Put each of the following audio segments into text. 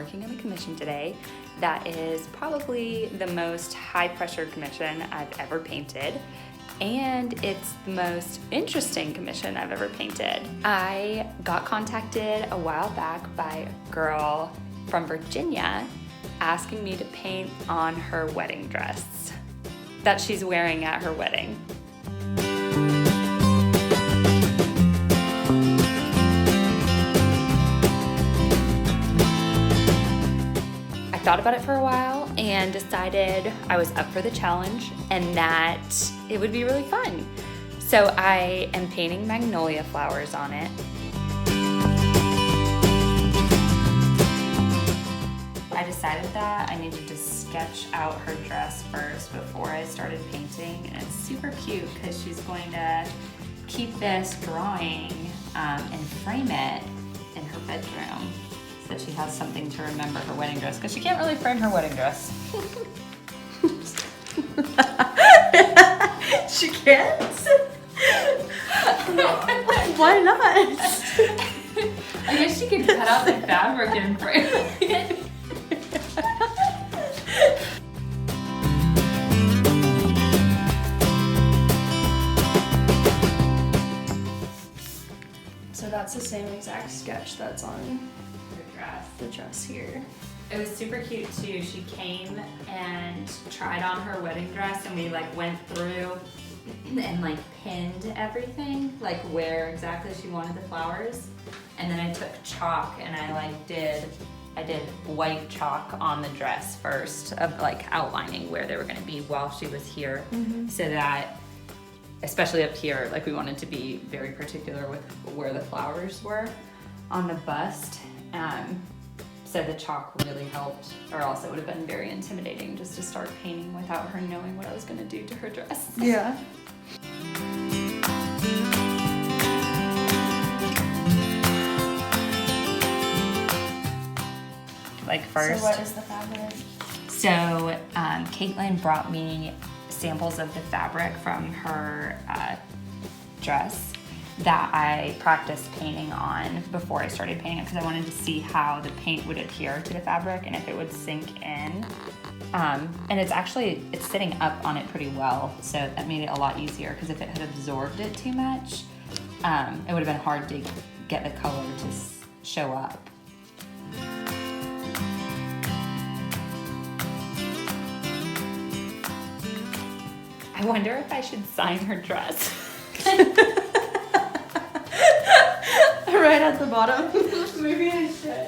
working on a commission today that is probably the most high-pressure commission I've ever painted, and it's the most interesting commission I've ever painted. I got contacted a while back by a girl from Virginia asking me to paint on her wedding dress that she's wearing at her wedding. I thought about it for a while and decided I was up for the challenge and that it would be really fun. So I am painting magnolia flowers on it. I decided that I needed to sketch out her dress first before I started painting, and it's super cute because she's going to keep this drawing and frame it in her bedroom so she has something to remember her wedding dress, because she can't really frame her wedding dress. She can't? Why not? I guess she could cut out the fabric and frame it. So that's the same exact sketch that's on the dress here. It was super cute too. She came and tried on her wedding dress, and we like went through and like pinned everything, like where exactly she wanted the flowers. And then I took chalk and I did white chalk on the dress first, of like outlining where they were going to be while she was here, so that, especially up here, like we wanted to be very particular with where the flowers were on the bust. So the chalk really helped, or else it would have been very intimidating just to start painting without her knowing what I was going to do to her dress. Yeah. Like first. So what is the fabric? So Caitlin brought me samples of the fabric from her dress that I practiced painting on before I started painting it, because I wanted to see how the paint would adhere to the fabric and if it would sink in. And it's sitting up on it pretty well, so that made it a lot easier, because if it had absorbed it too much, it would have been hard to get the color to show up. I wonder if I should sign her dress. Right at the bottom. Maybe I should.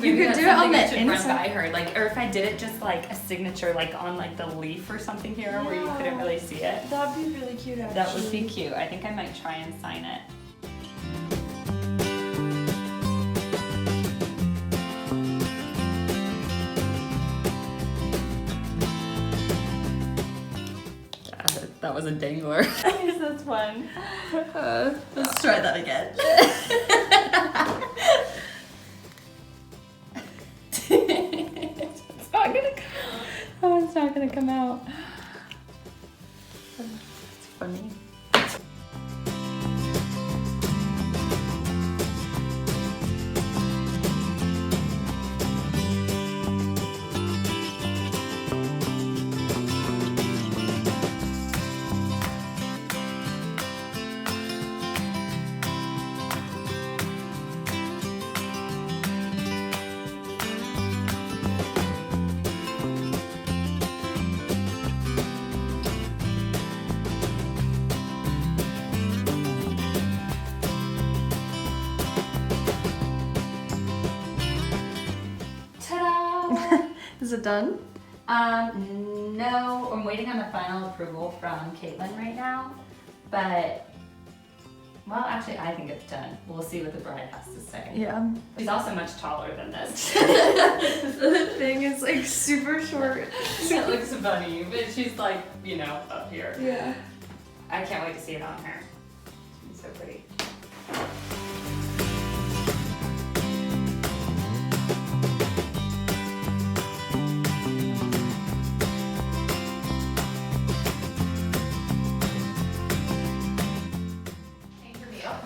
You could do it on the run inside. by her, like, or if I did it just like a signature, like on like the leaf or something here, where you couldn't really see it. That'd be really cute, actually. That would be cute. I think I might try and sign it. That was a dangler. Yes, that's fun. Let's try that again. It's not gonna come out. It's funny. Is it done? No, I'm waiting on the final approval from Caitlin right now, but, well, actually, I think it's done. We'll see what the bride has to say. Yeah. She's also much taller than this. The thing is like super short. It looks funny, but she's like, you know, up here. Yeah. I can't wait to see it on her. It's so pretty.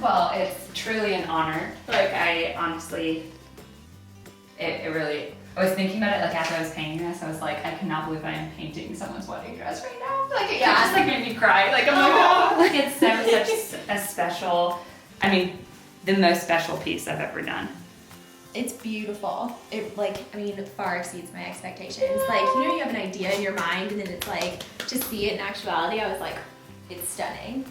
Well, it's truly an honor. Like, I honestly it really, I was thinking about it like after I was painting this, I was like, I cannot believe I am painting someone's wedding dress right now. Like it just like made me cry. Like I'm like, oh, like it's such a special, I mean, the most special piece I've ever done. It's beautiful. It far exceeds my expectations. Like, you have an idea in your mind and then it's like, to see it in actuality, I was like, it's stunning.